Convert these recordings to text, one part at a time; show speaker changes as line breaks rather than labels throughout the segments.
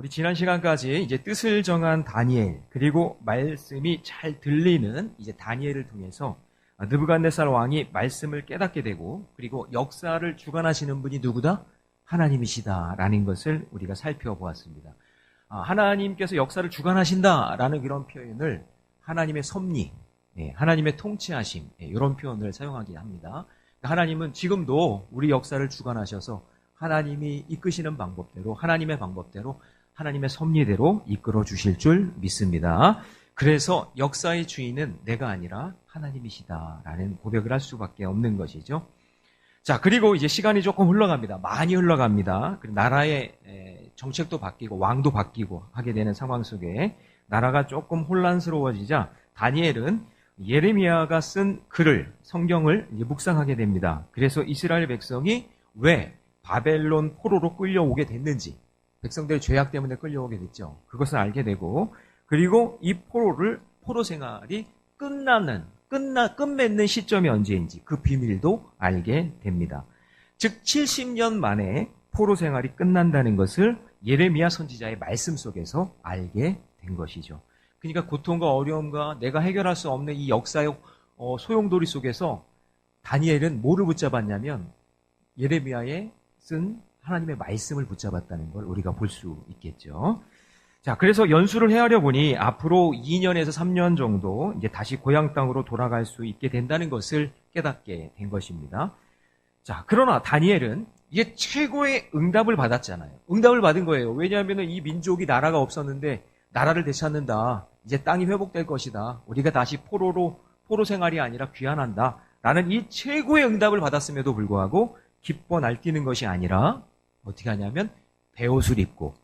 우리 지난 시간까지 이제 뜻을 정한 다니엘, 그리고 말씀이 잘 들리는 이제 다니엘을 통해서 느부갓네살 왕이 말씀을 깨닫게 되고, 그리고 역사를 주관하시는 분이 누구다? 하나님이시다라는 것을 우리가 살펴보았습니다. 하나님께서 역사를 주관하신다라는 그런 표현을 하나님의 섭리, 하나님의 통치하심, 이런 표현을 사용하게 합니다. 하나님은 지금도 우리 역사를 주관하셔서 하나님이 이끄시는 방법대로, 하나님의 방법대로, 하나님의 섭리대로 이끌어 주실 줄 믿습니다. 그래서 역사의 주인은 내가 아니라 하나님이시다라는 고백을 할 수밖에 없는 것이죠. 자, 그리고 이제 시간이 조금 흘러갑니다. 많이 흘러갑니다. 그리고 나라의 정책도 바뀌고 왕도 바뀌고 하게 되는 상황 속에 나라가 조금 혼란스러워지자 다니엘은 예레미야가 쓴 글을, 성경을 이제 묵상하게 됩니다. 그래서 이스라엘 백성이 왜 바벨론 포로로 끌려오게 됐는지, 백성들의 죄악 때문에 끌려오게 됐죠. 그것을 알게 되고, 그리고 이 포로 생활이 끝맺는 시점이 언제인지 그 비밀도 알게 됩니다. 즉 70년 만에 포로 생활이 끝난다는 것을 예레미야 선지자의 말씀 속에서 알게 된 것이죠. 그러니까 고통과 어려움과 내가 해결할 수 없는 이 역사의 소용돌이 속에서 다니엘은 뭐를 붙잡았냐면 예레미야에 쓴 하나님의 말씀을 붙잡았다는 걸 우리가 볼 수 있겠죠. 자, 그래서 연수를 헤아려 보니 앞으로 2년에서 3년 정도 이제 다시 고향 땅으로 돌아갈 수 있게 된다는 것을 깨닫게 된 것입니다. 자, 그러나 다니엘은 이게 최고의 응답을 받았잖아요. 응답을 받은 거예요. 왜냐하면 이 민족이 나라가 없었는데 나라를 되찾는다. 이제 땅이 회복될 것이다. 우리가 다시 포로 생활이 아니라 귀환한다. 라는 이 최고의 응답을 받았음에도 불구하고 기뻐 날뛰는 것이 아니라 어떻게 하냐면 베옷을 입고,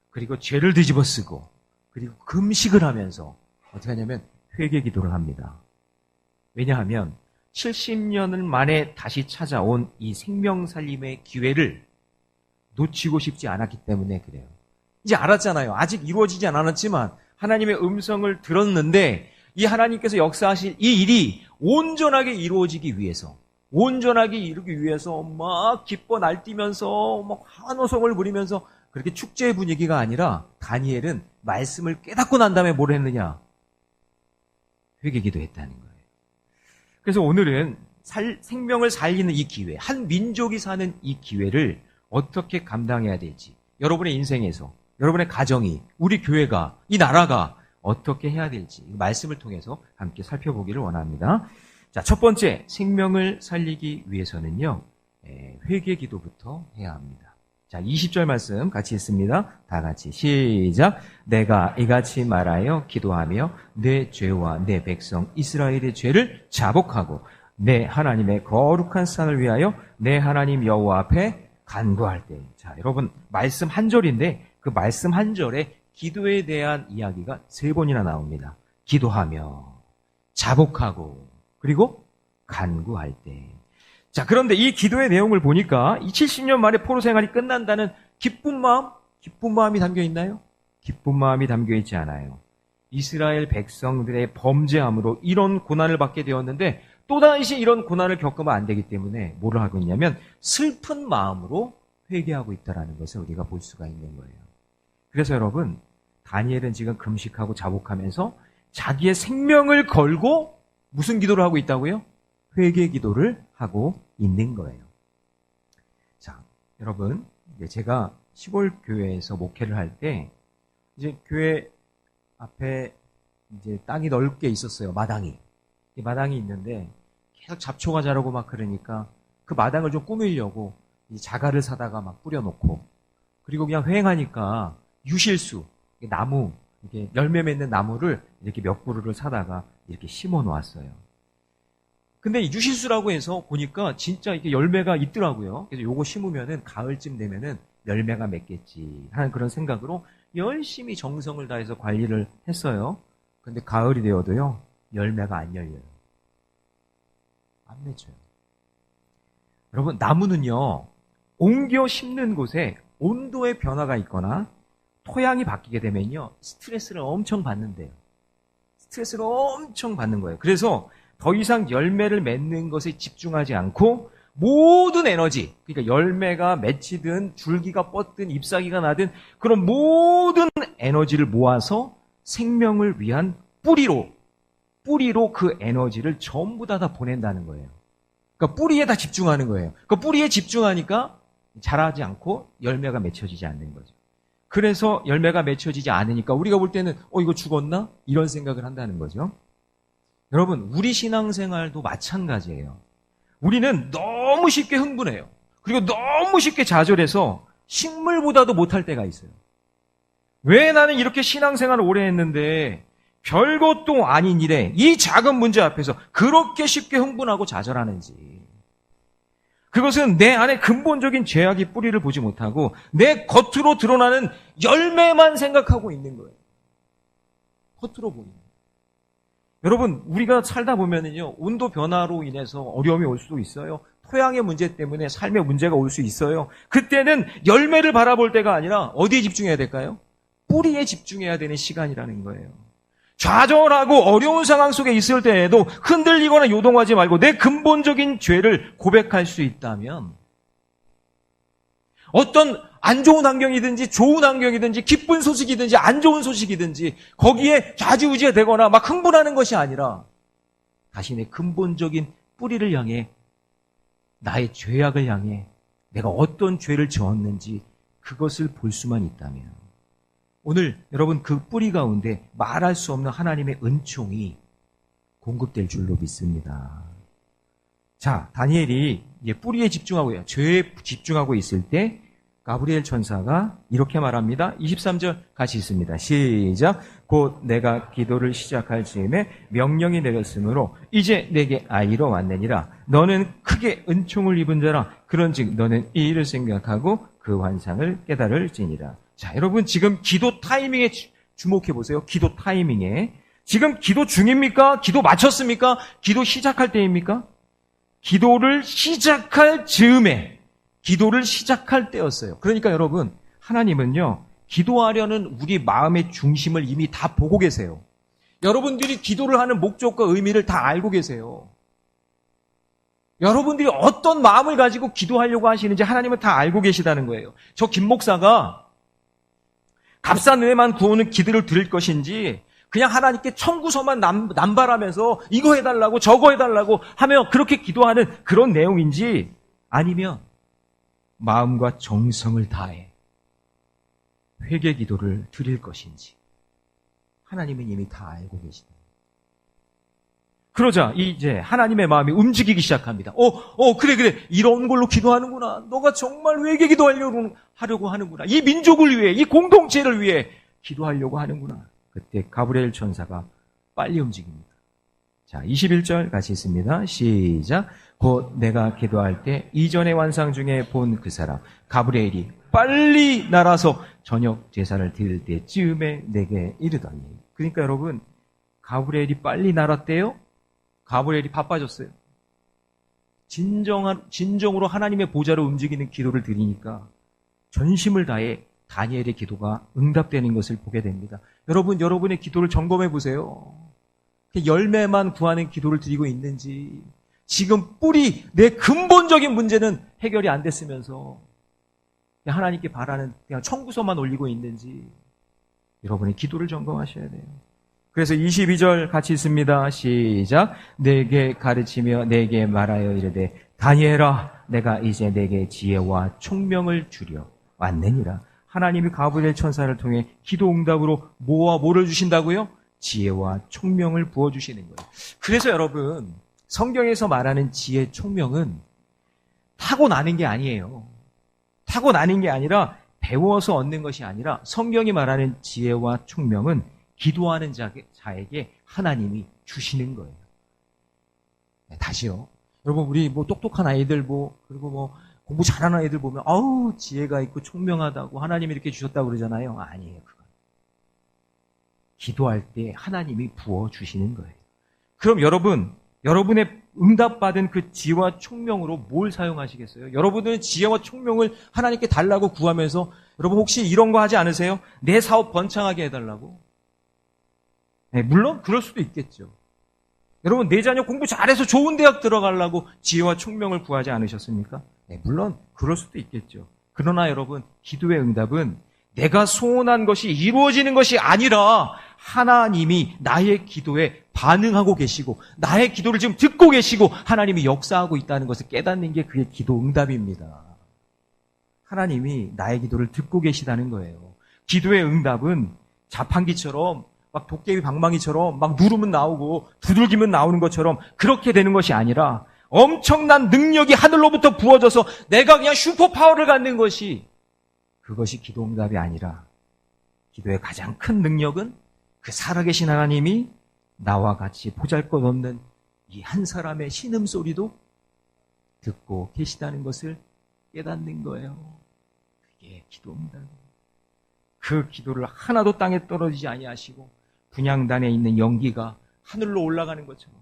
그리고 죄를 뒤집어 쓰고, 그리고 금식을 하면서 어떻게 하냐면 회개 기도를 합니다. 왜냐하면 70년을 만에 다시 찾아온 이 생명 살림의 기회를 놓치고 싶지 않았기 때문에 그래요. 이제 알았잖아요. 아직 이루어지지 않았지만 하나님의 음성을 들었는데 이 하나님께서 역사하실 이 일이 온전하게 이루어지기 위해서, 온전하게 이루기 위해서 막 기뻐 날뛰면서 막 환호성을 부리면서 그렇게 축제의 분위기가 아니라 다니엘은 말씀을 깨닫고 난 다음에 뭘 했느냐? 회개 기도했다는 거예요. 그래서 오늘은 생명을 살리는 이 기회, 한 민족이 사는 이 기회를 어떻게 감당해야 될지, 여러분의 인생에서, 여러분의 가정이, 우리 교회가, 이 나라가 어떻게 해야 될지 말씀을 통해서 함께 살펴보기를 원합니다. 자, 첫 번째, 생명을 살리기 위해서는요, 회개 기도부터 해야 합니다. 자, 20절 말씀 같이 읽습니다. 다 같이 시작. 내가 이같이 말하여 기도하며 내 죄와 내 백성 이스라엘의 죄를 자복하고 내 하나님의 거룩한 산을 위하여 내 하나님 여호와 앞에 간구할 때. 자, 여러분, 말씀 한 절인데 그 말씀 한 절에 기도에 대한 이야기가 3번이나 나옵니다. 기도하며, 자복하고, 그리고 간구할 때. 자, 그런데 이 기도의 내용을 보니까 이 70년 만에 포로 생활이 끝난다는 기쁜 마음이 담겨 있나요? 기쁜 마음이 담겨 있지 않아요. 이스라엘 백성들의 범죄함으로 이런 고난을 받게 되었는데 또다시 이런 고난을 겪으면 안 되기 때문에 뭐를 하고 있냐면 슬픈 마음으로 회개하고 있다는 것을 우리가 볼 수가 있는 거예요. 그래서 여러분, 다니엘은 지금 금식하고 자복하면서 자기의 생명을 걸고 무슨 기도를 하고 있다고요? 회개 기도를 하고 있는 거예요. 자, 여러분, 이제 제가 시골 교회에서 목회를 할 때 이제 교회 앞에 이제 땅이 넓게 있었어요. 마당이. 이 마당이 있는데 계속 잡초가 자라고 막 그러니까 그 마당을 좀 꾸미려고 이 자갈을 사다가 막 뿌려놓고, 그리고 그냥 휑하니까 유실수, 나무, 이렇게 열매 맺는 나무를 이렇게 몇 그루를 사다가 이렇게 심어 놓았어요. 근데 유실수라고 해서 보니까 진짜 이렇게 열매가 있더라고요. 그래서 요거 심으면은 가을쯤 되면은 열매가 맺겠지 하는 그런 생각으로 열심히 정성을 다해서 관리를 했어요. 근데 가을이 되어도요, 열매가 안 열려요. 안 맺혀요. 여러분, 나무는요, 옮겨 심는 곳에 온도의 변화가 있거나 토양이 바뀌게 되면요, 스트레스를 엄청 받는데요. 스트레스를 엄청 받는 거예요. 그래서 더 이상 열매를 맺는 것에 집중하지 않고 모든 에너지, 그러니까 열매가 맺히든 줄기가 뻗든 잎사귀가 나든 그런 모든 에너지를 모아서 생명을 위한 뿌리로 그 에너지를 전부 다 보낸다는 거예요. 그러니까 뿌리에 다 집중하는 거예요. 그 뿌리에 집중하니까 자라지 않고 열매가 맺혀지지 않는 거죠. 그래서 열매가 맺혀지지 않으니까 우리가 볼 때는 이거 죽었나? 이런 생각을 한다는 거죠. 여러분, 우리 신앙생활도 마찬가지예요. 우리는 너무 쉽게 흥분해요. 그리고 너무 쉽게 좌절해서 식물보다도 못할 때가 있어요. 왜 나는 이렇게 신앙생활을 오래 했는데 별것도 아닌 일에 이 작은 문제 앞에서 그렇게 쉽게 흥분하고 좌절하는지. 그것은 내 안에 근본적인 죄악의 뿌리를 보지 못하고 내 겉으로 드러나는 열매만 생각하고 있는 거예요. 겉으로 보이는 거예요. 여러분, 우리가 살다 보면은요, 온도 변화로 인해서 어려움이 올 수도 있어요. 토양의 문제 때문에 삶의 문제가 올 수 있어요. 그때는 열매를 바라볼 때가 아니라 어디에 집중해야 될까요? 뿌리에 집중해야 되는 시간이라는 거예요. 좌절하고 어려운 상황 속에 있을 때에도 흔들리거나 요동하지 말고 내 근본적인 죄를 고백할 수 있다면 어떤 안 좋은 환경이든지 좋은 환경이든지 기쁜 소식이든지 안 좋은 소식이든지 거기에 좌지우지가 되거나 막 흥분하는 것이 아니라 자신의 근본적인 뿌리를 향해 나의 죄악을 향해 내가 어떤 죄를 지었는지 그것을 볼 수만 있다면 오늘 여러분 그 뿌리 가운데 말할 수 없는 하나님의 은총이 공급될 줄로 믿습니다. 자, 다니엘이 뿌리에 집중하고요. 죄에 집중하고 있을 때 가브리엘 천사가 이렇게 말합니다. 23절 같이 있습니다. 시작. 곧 내가 기도를 시작할 즈음에 명령이 내렸으므로 이제 내게 아이로 왔느니라. 너는 크게 은총을 입은 자라. 그런즉 너는 이 일을 생각하고 그 환상을 깨달을지니라. 자, 여러분 지금 기도 타이밍에 주목해 보세요. 기도 타이밍에. 지금 기도 중입니까? 기도 마쳤습니까? 기도 시작할 때입니까? 기도를 시작할 즈음에, 기도를 시작할 때였어요. 그러니까 여러분, 하나님은요, 기도하려는 우리 마음의 중심을 이미 다 보고 계세요. 여러분들이 기도를 하는 목적과 의미를 다 알고 계세요. 여러분들이 어떤 마음을 가지고 기도하려고 하시는지 하나님은 다 알고 계시다는 거예요. 저 김 목사가 값싼 은혜만 구하는 기도를 드릴 것인지 그냥 하나님께 청구서만 남발하면서 이거 해달라고 저거 해달라고 하며 그렇게 기도하는 그런 내용인지 아니면 마음과 정성을 다해 회개 기도를 드릴 것인지 하나님은 이미 다 알고 계시다. 그러자 이제 하나님의 마음이 움직이기 시작합니다. 그래 이런 걸로 기도하는구나. 너가 정말 회개 기도하려고 하는구나. 이 민족을 위해, 이 공동체를 위해 기도하려고 하는구나. 그때 가브리엘 천사가 빨리 움직입니다. 자, 21절 같이 있습니다. 시작. 곧 내가 기도할 때 이전의 환상 중에 본 그 사람 가브리엘이 빨리 날아서 저녁 제사를 드릴 때쯤에 내게 이르더니. 그러니까 여러분, 가브리엘이 빨리 날았대요. 가브리엘이 바빠졌어요. 진정으로 하나님의 보좌로 움직이는 기도를 드리니까 전심을 다해 다니엘의 기도가 응답되는 것을 보게 됩니다. 여러분, 여러분의 기도를 점검해 보세요. 열매만 구하는 기도를 드리고 있는지, 지금 뿌리, 내 근본적인 문제는 해결이 안 됐으면서 하나님께 바라는 그냥 청구서만 올리고 있는지, 여러분의 기도를 점검하셔야 돼요. 그래서 22절 같이 있습니다. 시작. 내게 가르치며 내게 말하여 이르되 다니엘아, 내가 이제 내게 지혜와 총명을 주려 왔느니라. 하나님이 가브리엘 천사를 통해 기도 응답으로 뭐를 주신다고요? 지혜와 총명을 부어주시는 거예요. 그래서 여러분, 성경에서 말하는 지혜, 총명은 타고나는 게 아니에요. 타고나는 게 아니라 배워서 얻는 것이 아니라 성경이 말하는 지혜와 총명은 기도하는 자에게 하나님이 주시는 거예요. 네, 다시요. 여러분, 우리 똑똑한 아이들 그리고 공부 잘하는 아이들 보면 지혜가 있고 총명하다고 하나님이 이렇게 주셨다고 그러잖아요. 아니에요, 그건. 기도할 때 하나님이 부어 주시는 거예요. 그럼 여러분의 응답받은 그 지혜와 총명으로 뭘 사용하시겠어요? 여러분들은 지혜와 총명을 하나님께 달라고 구하면서 여러분 혹시 이런 거 하지 않으세요? 내 사업 번창하게 해달라고? 네, 물론 그럴 수도 있겠죠. 여러분, 내 자녀 공부 잘해서 좋은 대학 들어가려고 지혜와 총명을 구하지 않으셨습니까? 네, 물론 그럴 수도 있겠죠. 그러나 여러분, 기도의 응답은 내가 소원한 것이 이루어지는 것이 아니라 하나님이 나의 기도에 반응하고 계시고 나의 기도를 지금 듣고 계시고 하나님이 역사하고 있다는 것을 깨닫는 게 그게 기도 응답입니다. 하나님이 나의 기도를 듣고 계시다는 거예요. 기도의 응답은 자판기처럼 막 도깨비 방망이처럼 막 누르면 나오고 두들기면 나오는 것처럼 그렇게 되는 것이 아니라 엄청난 능력이 하늘로부터 부어져서 내가 그냥 슈퍼파워를 갖는 것이 그것이 기도 응답이 아니라 기도의 가장 큰 능력은 그 살아계신 하나님이 나와 같이 보잘것없는 이 한 사람의 신음소리도 듣고 계시다는 것을 깨닫는 거예요. 그게 기도 응답이에요. 그 기도를 하나도 땅에 떨어지지 아니하시고 분향단에 있는 연기가 하늘로 올라가는 것처럼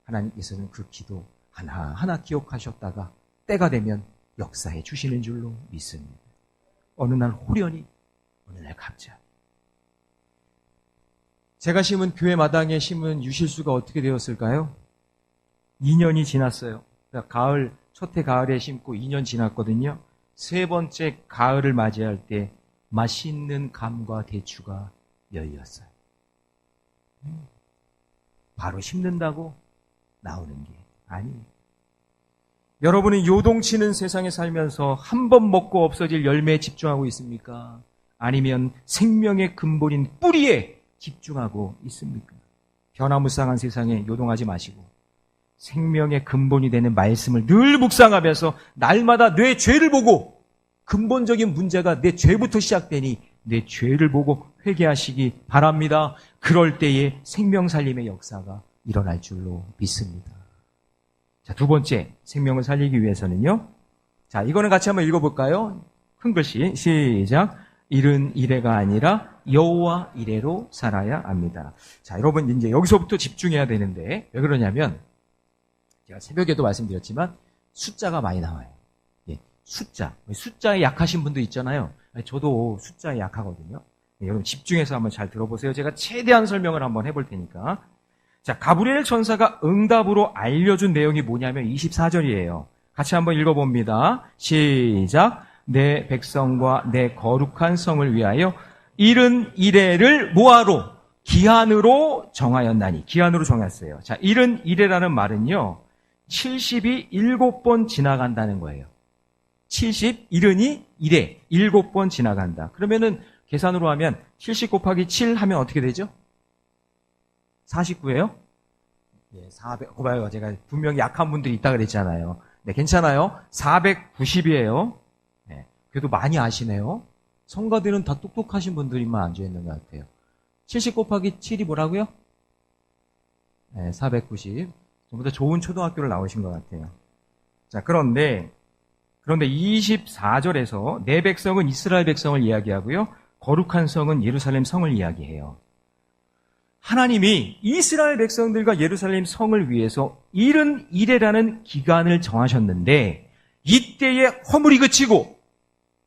하나님께서는 그 기도 하나하나 기억하셨다가 때가 되면 역사해 주시는 줄로 믿습니다. 어느 날 호련히, 어느 날 갑자기. 제가 심은 교회 마당에 심은 유실수가 어떻게 되었을까요? 2년이 지났어요. 가을, 첫해 가을에 심고 2년 지났거든요. 세 번째 가을을 맞이할 때 맛있는 감과 대추가 열렸어요. 바로 심는다고 나오는 게 아니에요. 여러분은 요동치는 세상에 살면서 한 번 먹고 없어질 열매에 집중하고 있습니까? 아니면 생명의 근본인 뿌리에 집중하고 있습니까? 변화무쌍한 세상에 요동하지 마시고 생명의 근본이 되는 말씀을 늘 묵상하면서 날마다 내 죄를 보고 근본적인 문제가 내 죄부터 시작되니 내 죄를 보고 회개하시기 바랍니다. 그럴 때에 생명 살림의 역사가 일어날 줄로 믿습니다. 자, 두 번째, 생명을 살리기 위해서는요. 자, 이거는 같이 한번 읽어볼까요? 큰 글씨, 시작. 일은 이래가 아니라 여호와 이래로 살아야 합니다. 자, 여러분 이제 여기서부터 집중해야 되는데 왜 그러냐면 제가 새벽에도 말씀드렸지만 숫자가 많이 나와요. 예, 숫자에 약하신 분도 있잖아요. 저도 숫자에 약하거든요. 예, 여러분 집중해서 한번 잘 들어보세요. 제가 최대한 설명을 한번 해볼 테니까. 자, 가브리엘 천사가 응답으로 알려준 내용이 뭐냐면 24절이에요. 같이 한번 읽어봅니다. 시작. 내 백성과 내 거룩한 성을 위하여 일은 이래를 뭐하러? 기한으로 정하였나니. 기한으로 정했어요. 자, 일은 이래라는 말은요. 70이 7번 지나간다는 거예요. 70, 일은이 이래. 7번 지나간다. 그러면은 계산으로 하면 70 곱하기 7 하면 어떻게 되죠? 49예요? 예, 400. 봐요. 제가 분명히 약한 분들이 있다 그랬잖아요. 네, 괜찮아요. 490이에요. 네, 그래도 많이 아시네요. 성가들은 다 똑똑하신 분들만 앉아있는 것 같아요. 70 곱하기 7이 뭐라고요? 네, 490. 전부 다 좋은 초등학교를 나오신 것 같아요. 자, 그런데 24절에서 내 백성은 이스라엘 백성을 이야기하고요. 거룩한 성은 예루살렘 성을 이야기해요. 하나님이 이스라엘 백성들과 예루살렘 성을 위해서 일은 이래라는 기간을 정하셨는데 이때에 허물이 그치고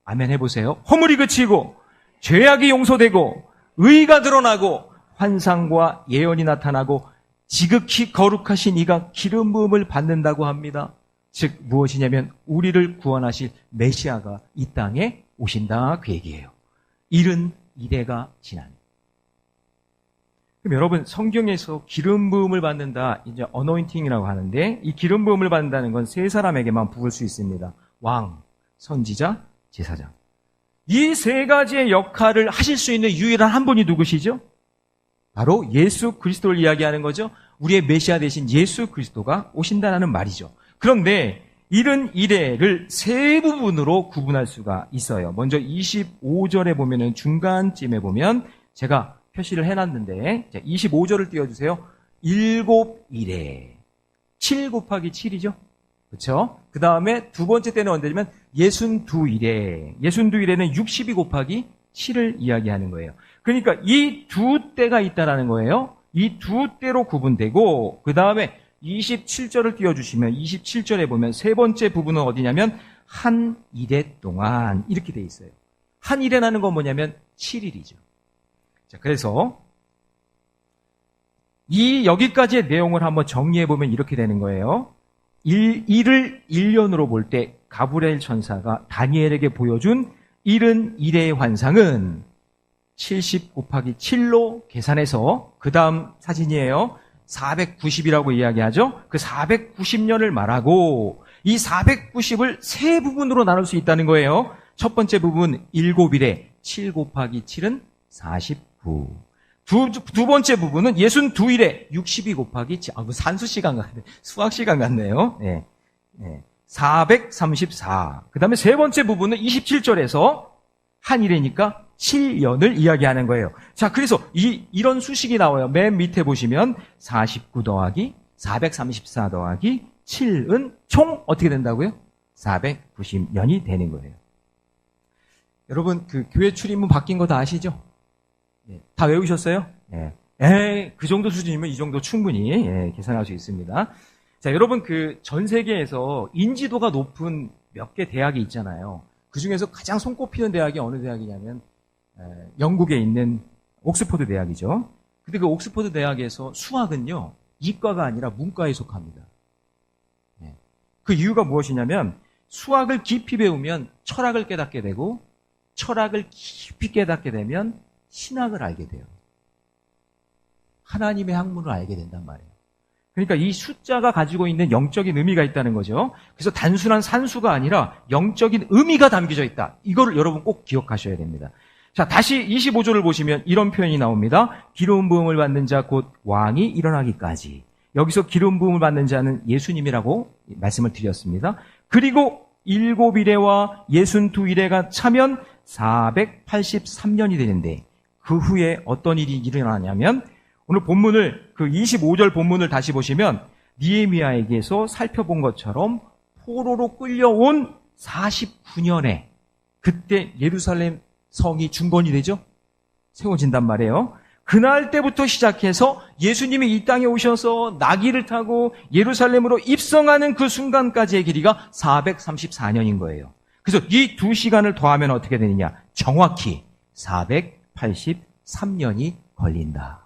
아멘 해보세요. 허물이 그치고 죄악이 용서되고 의가 드러나고 환상과 예언이 나타나고 지극히 거룩하신 이가 기름 부음을 받는다고 합니다. 즉 무엇이냐면 우리를 구원하실 메시아가 이 땅에 오신다 그 얘기예요. 일은 이래가 지난. 그럼 여러분 성경에서 기름 부음을 받는다 이제 어노인팅이라고 하는데 이 기름 부음을 받는다는 건 세 사람에게만 부을 수 있습니다. 왕, 선지자, 제사장. 이 세 가지의 역할을 하실 수 있는 유일한 한 분이 누구시죠? 바로 예수 그리스도를 이야기하는 거죠. 우리의 메시아 되신 예수 그리스도가 오신다는 말이죠. 그런데 일은 이래를 세 부분으로 구분할 수가 있어요. 먼저 25절에 보면은 중간쯤에 보면 제가 표시를 해놨는데 25절을 띄워주세요. 7 이래. 7 곱하기 7이죠. 그렇죠? 그 다음에 두 번째 때는 언제냐면 62이래. 62이래는 62 곱하기 7을 이야기하는 거예요. 그러니까 이 두 때가 있다라는 거예요. 이 두 때로 구분되고 그 다음에 27절을 띄워주시면 27절에 보면 세 번째 부분은 어디냐면 한 이래 동안 이렇게 돼 있어요. 한 이래라는 건 뭐냐면 7일이죠. 자, 그래서 이 여기까지의 내용을 한번 정리해보면 이렇게 되는 거예요. 이를 1년으로 볼 때 가브리엘 천사가 다니엘에게 보여준 71의 환상은 70 곱하기 7로 계산해서 그 다음 사진이에요. 490이라고 이야기하죠. 그 490년을 말하고 이 490을 세 부분으로 나눌 수 있다는 거예요. 첫 번째 부분 7일에 7 곱하기 7은 49. 두 번째 부분은 62일에 62 곱하기 7. 산수 시간 같네. 수학 시간 같네요. 434. 그 다음에 세 번째 부분은 27절에서 한 일이니까 7년을 이야기하는 거예요. 자, 그래서 이런 수식이 나와요. 맨 밑에 보시면 49 더하기 434 더하기 7은 총 어떻게 된다고요? 490년이 되는 거예요. 여러분, 그 교회 출입문 바뀐 거 다 아시죠? 다 외우셨어요? 그 정도 수준이면 이 정도 충분히 계산할 수 있습니다. 자, 여러분, 그 전 세계에서 인지도가 높은 몇 개 대학이 있잖아요. 그 중에서 가장 손꼽히는 대학이 어느 대학이냐면 영국에 있는 옥스퍼드 대학이죠. 근데 그 옥스퍼드 대학에서 수학은요, 이과가 아니라 문과에 속합니다. 그 이유가 무엇이냐면 수학을 깊이 배우면 철학을 깨닫게 되고 철학을 깊이 깨닫게 되면 신학을 알게 돼요. 하나님의 학문을 알게 된단 말이에요. 그러니까 이 숫자가 가지고 있는 영적인 의미가 있다는 거죠. 그래서 단순한 산수가 아니라 영적인 의미가 담겨져 있다. 이거를 여러분 꼭 기억하셔야 됩니다. 자, 다시 25절을 보시면 이런 표현이 나옵니다. 기름 부음을 받는 자 곧 왕이 일어나기까지. 여기서 기름 부음을 받는 자는 예수님이라고 말씀을 드렸습니다. 그리고 7일에와 62일에가 차면 483년이 되는데 그 후에 어떤 일이 일어나냐면 오늘 본문을 그 25절 본문을 다시 보시면 느헤미야에게서 살펴본 것처럼 포로로 끌려온 49년에 그때 예루살렘 성이 중건이 되죠? 세워진단 말이에요. 그날 때부터 시작해서 예수님이 이 땅에 오셔서 나귀를 타고 예루살렘으로 입성하는 그 순간까지의 길이가 434년인 거예요. 그래서 이 두 시간을 더하면 어떻게 되느냐? 정확히 483년이 걸린다.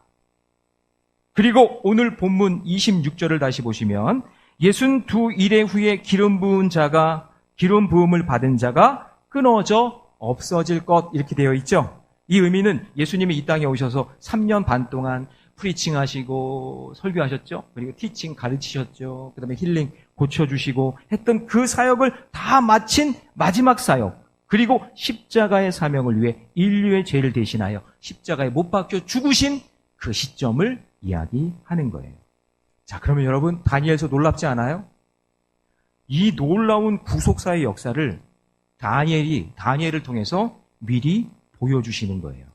그리고 오늘 본문 26절을 다시 보시면 62일의 후에 기름 부음을 받은 자가 끊어져 없어질 것 이렇게 되어 있죠. 이 의미는 예수님이 이 땅에 오셔서 3년 반 동안 프리칭 하시고 설교하셨죠. 그리고 티칭 가르치셨죠. 그 다음에 힐링 고쳐주시고 했던 그 사역을 다 마친 마지막 사역. 그리고 십자가의 사명을 위해 인류의 죄를 대신하여 십자가에 못 박혀 죽으신 그 시점을 이야기하는 거예요. 자, 그러면 여러분 다니엘서 놀랍지 않아요? 이 놀라운 구속사의 역사를 다니엘을 통해서 미리 보여주시는 거예요.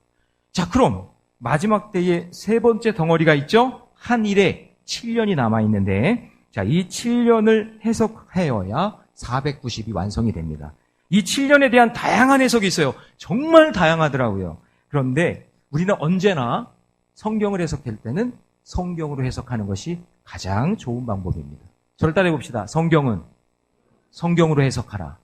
자, 그럼 마지막 때에 세 번째 덩어리가 있죠? 한 일에 7년이 남아있는데 자, 이 7년을 해석하여야 490이 완성이 됩니다. 이 7년에 대한 다양한 해석이 있어요. 정말 다양하더라고요. 그런데 우리는 언제나 성경을 해석할 때는 성경으로 해석하는 것이 가장 좋은 방법입니다. 저를 따라해 봅시다. 성경은 성경으로 해석하라.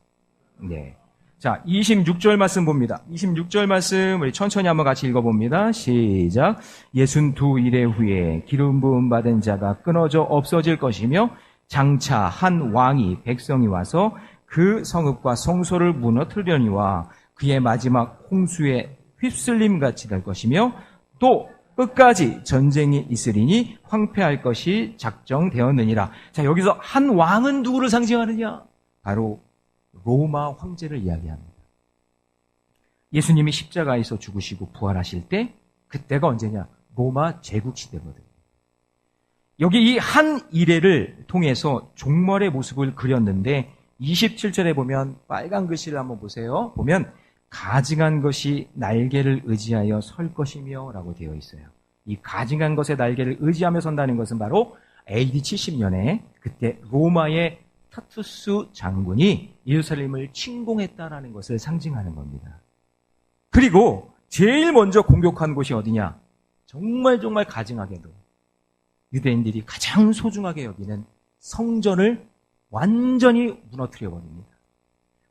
네. 자, 26절 말씀 봅니다. 26절 말씀 우리 천천히 한번 같이 읽어봅니다. 시작. 62일의 후에 기름 부음 받은 자가 끊어져 없어질 것이며 장차 한 왕이 백성이 와서 그 성읍과 성소를 무너뜨리려니와 그의 마지막 홍수에 휩쓸림같이 될 것이며 또 끝까지 전쟁이 있으리니 황폐할 것이 작정되었느니라. 자, 여기서 한 왕은 누구를 상징하느냐? 바로 로마 황제를 이야기합니다. 예수님이 십자가에서 죽으시고 부활하실 때 그때가 언제냐? 로마 제국 시대거든요. 여기 이 한 이래를 통해서 종말의 모습을 그렸는데 27절에 보면 빨간 글씨를 한번 보세요. 보면 가증한 것이 날개를 의지하여 설 것이며 라고 되어 있어요. 이 가증한 것의 날개를 의지하며 선다는 것은 바로 AD 70년에 그때 로마의 타투스 장군이 예루살렘을 침공했다라는 것을 상징하는 겁니다. 그리고 제일 먼저 공격한 곳이 어디냐? 정말 가증하게도 유대인들이 가장 소중하게 여기는 성전을 완전히 무너뜨려 버립니다.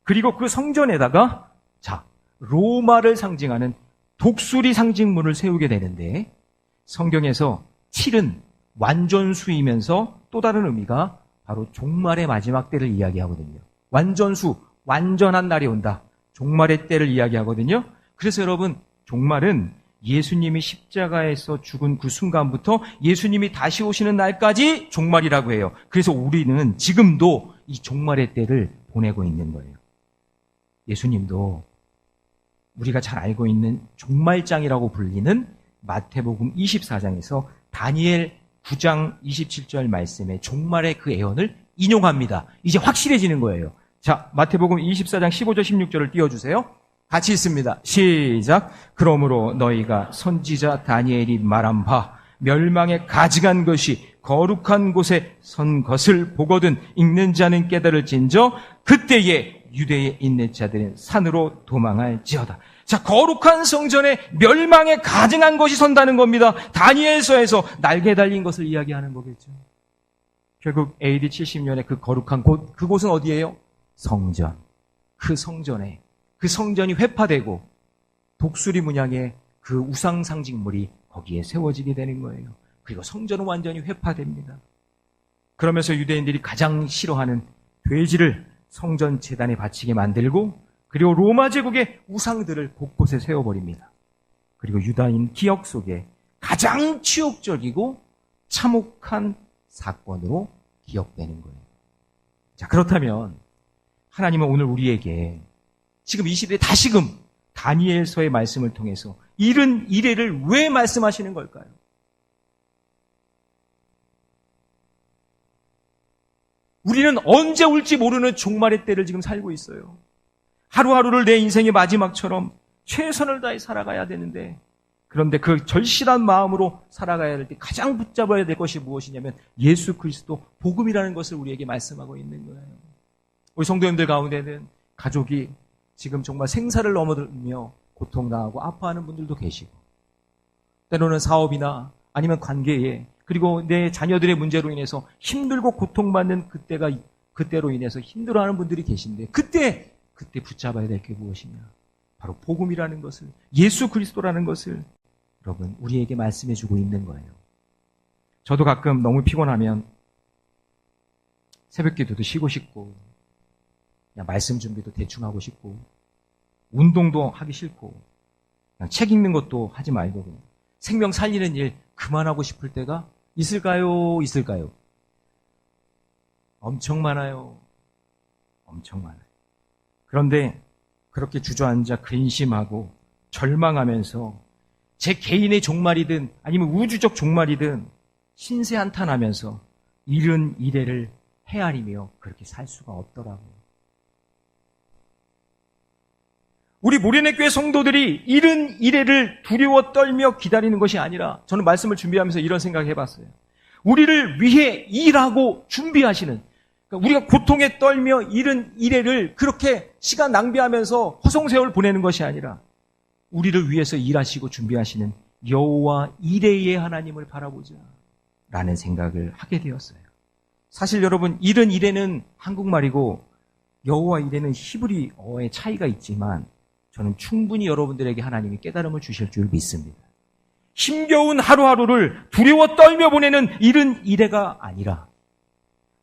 그리고 그 성전에다가 자, 로마를 상징하는 독수리 상징물을 세우게 되는데 성경에서 7은 완전수이면서 또 다른 의미가 바로 종말의 마지막 때를 이야기하거든요. 완전수, 완전한 날이 온다. 종말의 때를 이야기하거든요. 그래서 여러분, 종말은 예수님이 십자가에서 죽은 그 순간부터 예수님이 다시 오시는 날까지 종말이라고 해요. 그래서 우리는 지금도 이 종말의 때를 보내고 있는 거예요. 예수님도 우리가 잘 알고 있는 종말장이라고 불리는 마태복음 24장에서 다니엘 9장 27절 말씀에 종말의 그 예언을 인용합니다. 이제 확실해지는 거예요. 자, 마태복음 24장 15절 16절을 띄워주세요. 같이 읽습니다. 시작. 그러므로 너희가 선지자 다니엘이 말한 바 멸망에 가증한 것이 거룩한 곳에 선 것을 보거든 읽는 자는 깨달을진저 그때에 유대에 있는 자들은 산으로 도망할지어다. 자, 거룩한 성전에 멸망에 가증한 것이 선다는 겁니다. 다니엘서에서 날개 달린 것을 이야기하는 거겠죠. 결국 AD 70년에 그 거룩한 곳, 그곳은 어디예요? 성전. 그 성전에, 그 성전이 회파되고 독수리 문양의 그 우상 상징물이 거기에 세워지게 되는 거예요. 그리고 성전은 완전히 회파됩니다. 그러면서 유대인들이 가장 싫어하는 돼지를 성전 제단에 바치게 만들고, 그리고 로마 제국의 우상들을 곳곳에 세워버립니다. 그리고 유다인 기억 속에 가장 치욕적이고 참혹한 사건으로 기억되는 거예요. 자, 그렇다면 하나님은 오늘 우리에게 지금 이 시대에 다시금 다니엘서의 말씀을 통해서 이른 이래를 왜 말씀하시는 걸까요? 우리는 언제 올지 모르는 종말의 때를 지금 살고 있어요. 하루하루를 내 인생의 마지막처럼 최선을 다해 살아가야 되는데, 그런데 그 절실한 마음으로 살아가야 될 때 가장 붙잡아야 될 것이 무엇이냐면 예수 그리스도 복음이라는 것을 우리에게 말씀하고 있는 거예요. 우리 성도님들 가운데는 가족이 지금 정말 생사를 넘어들며 고통당하고 아파하는 분들도 계시고, 때로는 사업이나 아니면 관계에, 그리고 내 자녀들의 문제로 인해서 힘들고 고통받는 그때로 인해서 힘들어하는 분들이 계신데, 그때 붙잡아야 될 게 무엇이냐? 바로 복음이라는 것을, 예수 그리스도라는 것을 여러분 우리에게 말씀해주고 있는 거예요. 저도 가끔 너무 피곤하면 새벽기도도 쉬고 싶고, 그냥 말씀 준비도 대충 하고 싶고, 운동도 하기 싫고, 그냥 책 읽는 것도 하지 말고 그냥 생명 살리는 일 그만하고 싶을 때가 있을까요? 있을까요? 엄청 많아요. 엄청 많아요. 그런데 그렇게 주저앉아 근심하고 절망하면서 제 개인의 종말이든 아니면 우주적 종말이든 신세한탄하면서 이른 이래를 헤아리며 그렇게 살 수가 없더라고요. 우리 모래내 교회 성도들이 이른 이래를 두려워 떨며 기다리는 것이 아니라, 저는 말씀을 준비하면서 이런 생각을 해봤어요. 우리를 위해 일하고 준비하시는, 그러니까 우리가 고통에 떨며 이른 이래를 그렇게 시간 낭비하면서 허송세월 보내는 것이 아니라 우리를 위해서 일하시고 준비하시는 여호와 이레의 하나님을 바라보자 라는 생각을 하게 되었어요. 사실 여러분, 이른 이래는 한국말이고 여호와 이레는 히브리어의 차이가 있지만 저는 충분히 여러분들에게 하나님이 깨달음을 주실 줄 믿습니다. 힘겨운 하루하루를 두려워 떨며 보내는 이른 이래가 아니라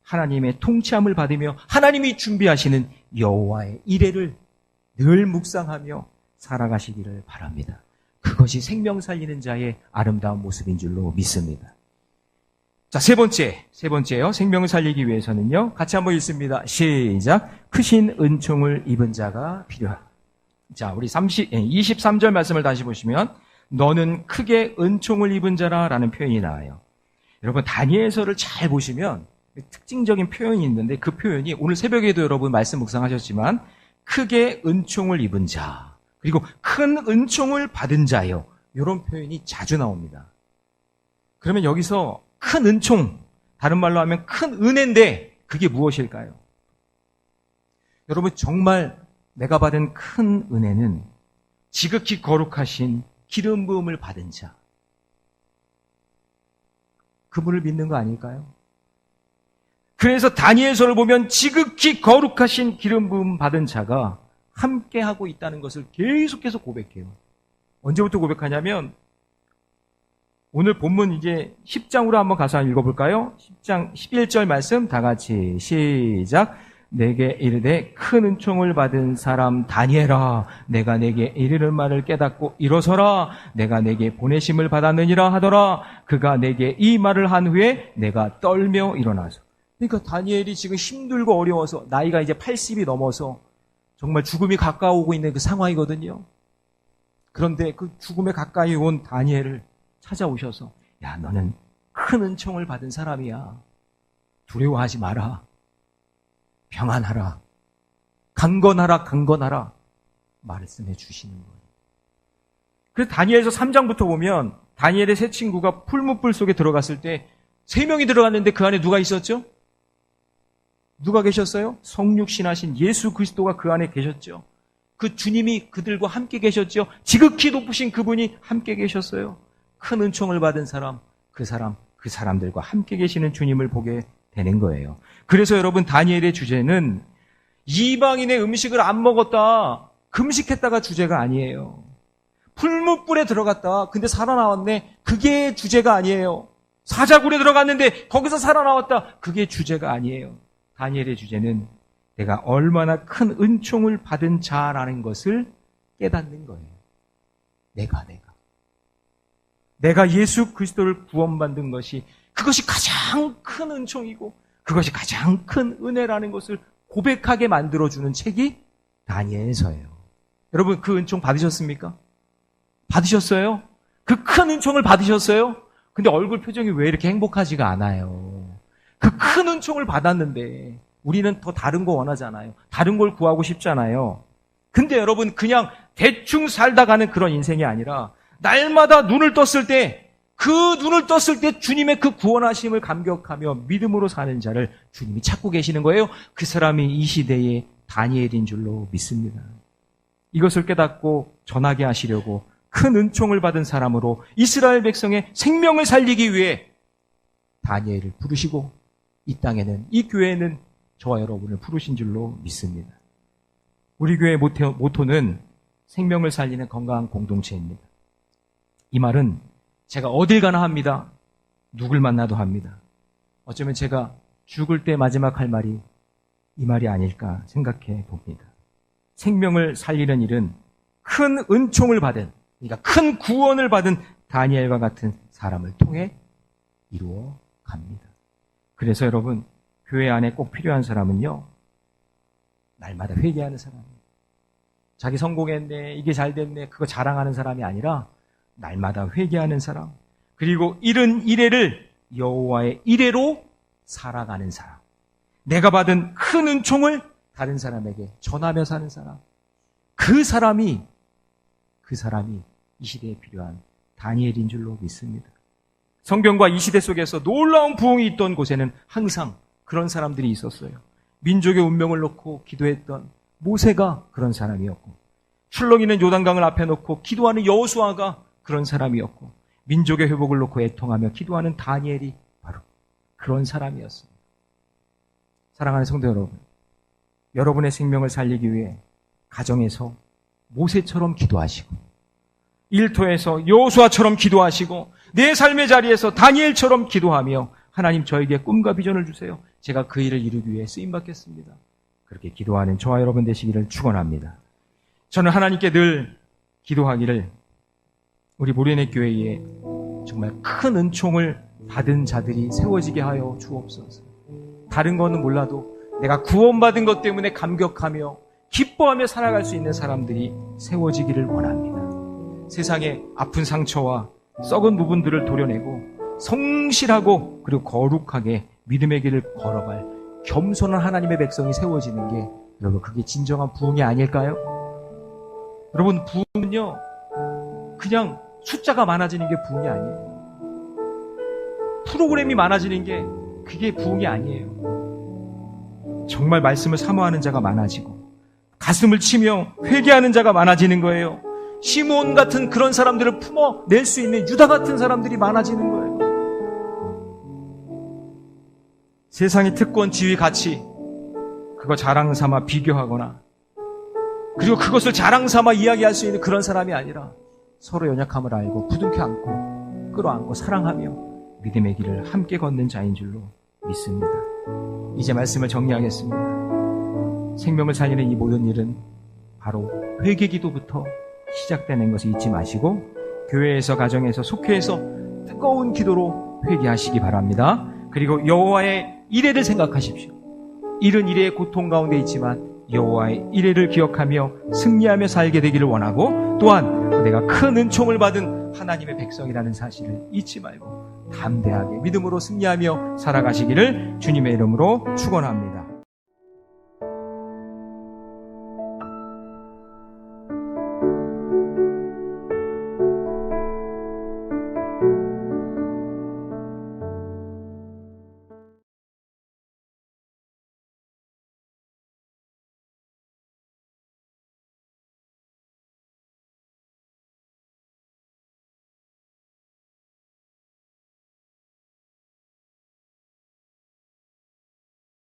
하나님의 통치함을 받으며 하나님이 준비하시는 여호와의 이래를 늘 묵상하며 살아가시기를 바랍니다. 그것이 생명 살리는 자의 아름다운 모습인 줄로 믿습니다. 자, 세 번째요. 생명을 살리기 위해서는요. 같이 한번 읽습니다. 시작. 크신 은총을 입은 자가 필요하다. 자, 우리 23절 말씀을 다시 보시면 너는 크게 은총을 입은 자라라는 표현이 나와요. 여러분, 다니엘서를 잘 보시면 특징적인 표현이 있는데, 그 표현이 오늘 새벽에도 여러분 말씀 묵상하셨지만 크게 은총을 입은 자, 그리고 큰 은총을 받은 자요, 이런 표현이 자주 나옵니다. 그러면 여기서 큰 은총, 다른 말로 하면 큰 은혜인데 그게 무엇일까요? 여러분, 정말 내가 받은 큰 은혜는 지극히 거룩하신 기름 부음을 받은 자, 그분을 믿는 거 아닐까요? 그래서 다니엘서를 보면 지극히 거룩하신 기름 부음 받은 자가 함께하고 있다는 것을 계속해서 고백해요. 언제부터 고백하냐면 오늘 본문 이제 10장으로 한번 가서 읽어볼까요? 10장 11절 말씀 다 같이 시작. 내게 이르되 큰 은총을 받은 사람 다니엘아, 내가 내게 이르는 말을 깨닫고 일어서라. 내가 내게 보내심을 받았느니라 하더라. 그가 내게 이 말을 한 후에 내가 떨며 일어나서. 그러니까 다니엘이 지금 힘들고 어려워서 나이가 이제 80이 넘어서 정말 죽음이 가까워오고 있는 그 상황이거든요. 그런데 그 죽음에 가까이 온 다니엘을 찾아오셔서, 야, 너는 큰 은총을 받은 사람이야. 두려워하지 마라. 평안하라. 강건하라. 말씀해 주시는 거예요. 그래서 다니엘서 3장부터 보면 다니엘의 세 친구가 풀무불 속에 들어갔을 때 3명이 들어갔는데 그 안에 누가 있었죠? 누가 계셨어요? 성육신하신 예수 그리스도가 그 안에 계셨죠. 그 주님이 그들과 함께 계셨죠. 지극히 높으신 그분이 함께 계셨어요. 큰 은총을 받은 사람, 그 사람들과 함께 계시는 주님을 보게 되는 거예요. 그래서 여러분, 다니엘의 주제는 이방인의 음식을 안 먹었다, 금식했다가 주제가 아니에요. 풀무불에 들어갔다, 근데 살아나왔네, 그게 주제가 아니에요. 사자굴에 들어갔는데 거기서 살아나왔다, 그게 주제가 아니에요. 다니엘의 주제는 내가 얼마나 큰 은총을 받은 자라는 것을 깨닫는 거예요. 내가 예수 그리스도를 구원받는 것이, 그것이 가장 큰 은총이고 그것이 가장 큰 은혜라는 것을 고백하게 만들어주는 책이 다니엘서예요. 여러분, 그 은총 받으셨습니까? 받으셨어요? 그 큰 은총을 받으셨어요? 근데 얼굴 표정이 왜 이렇게 행복하지가 않아요? 그 큰 은총을 받았는데 우리는 더 다른 거 원하잖아요. 다른 걸 구하고 싶잖아요. 근데 여러분, 그냥 대충 살다 가는 그런 인생이 아니라 날마다 눈을 떴을 때, 주님의 그 구원하심을 감격하며 믿음으로 사는 자를 주님이 찾고 계시는 거예요. 그 사람이 이 시대의 다니엘인 줄로 믿습니다. 이것을 깨닫고 전하게 하시려고 큰 은총을 받은 사람으로 이스라엘 백성의 생명을 살리기 위해 다니엘을 부르시고, 이 땅에는, 이 교회는 저와 여러분을 부르신 줄로 믿습니다. 우리 교회의 모토는 생명을 살리는 건강한 공동체입니다. 이 말은 제가 어딜 가나 합니다. 누굴 만나도 합니다. 어쩌면 제가 죽을 때 마지막 할 말이 이 말이 아닐까 생각해 봅니다. 생명을 살리는 일은 큰 은총을 받은, 그러니까 큰 구원을 받은 다니엘과 같은 사람을 통해 이루어 갑니다. 그래서 여러분, 교회 안에 꼭 필요한 사람은요, 날마다 회개하는 사람이에요. 자기 성공했네, 이게 잘 됐네, 그거 자랑하는 사람이 아니라 날마다 회개하는 사람, 그리고 이른 이래를 여호와의 이래로 살아가는 사람, 내가 받은 큰 은총을 다른 사람에게 전하며 사는 사람, 그 사람이 이 시대에 필요한 다니엘인 줄로 믿습니다. 성경과 이 시대 속에서 놀라운 부흥이 있던 곳에는 항상 그런 사람들이 있었어요. 민족의 운명을 놓고 기도했던 모세가 그런 사람이었고, 출렁이는 요단강을 앞에 놓고 기도하는 여호수아가 그런 사람이었고, 민족의 회복을 놓고 애통하며 기도하는 다니엘이 바로 그런 사람이었습니다. 사랑하는 성도 여러분, 여러분의 생명을 살리기 위해 가정에서 모세처럼 기도하시고, 일터에서 여호수아처럼 기도하시고, 내 삶의 자리에서 다니엘처럼 기도하며, 하나님 저에게 꿈과 비전을 주세요, 제가 그 일을 이루기 위해 쓰임받겠습니다, 그렇게 기도하는 저와 여러분 되시기를 축원합니다. 저는 하나님께 늘 기도하기를, 우리 모래내 교회에 정말 큰 은총을 받은 자들이 세워지게 하여 주옵소서. 다른 거는 몰라도 내가 구원받은 것 때문에 감격하며 기뻐하며 살아갈 수 있는 사람들이 세워지기를 원합니다. 세상의 아픈 상처와 썩은 부분들을 도려내고 성실하고 그리고 거룩하게 믿음의 길을 걸어갈 겸손한 하나님의 백성이 세워지는 게, 여러분, 그게 진정한 부흥이 아닐까요? 여러분, 부흥은요, 그냥 숫자가 많아지는 게 부흥이 아니에요. 프로그램이 많아지는 게 그게 부흥이 아니에요. 정말 말씀을 사모하는 자가 많아지고 가슴을 치며 회개하는 자가 많아지는 거예요. 시므온 같은 그런 사람들을 품어낼 수 있는 유다 같은 사람들이 많아지는 거예요. 세상의 특권, 지위, 가치, 그거 자랑 삼아 비교하거나, 그리고 그것을 자랑 삼아 이야기할 수 있는 그런 사람이 아니라 서로 연약함을 알고 부둥켜 안고 끌어안고 사랑하며 믿음의 길을 함께 걷는 자인 줄로 믿습니다. 이제 말씀을 정리하겠습니다. 생명을 살리는 이 모든 일은 바로 회개기도부터 시작되는 것을 잊지 마시고 교회에서 가정에서 속회에서 뜨거운 기도로 회개하시기 바랍니다. 그리고 여호와의 이레를 생각하십시오. 일은 일의 고통 가운데 있지만 여호와의 이레를 기억하며 승리하며 살게 되기를 원하고 또한 내가 큰 은총을 받은 하나님의 백성이라는 사실을 잊지 말고 담대하게 믿음으로 승리하며 살아가시기를 주님의 이름으로 축원합니다.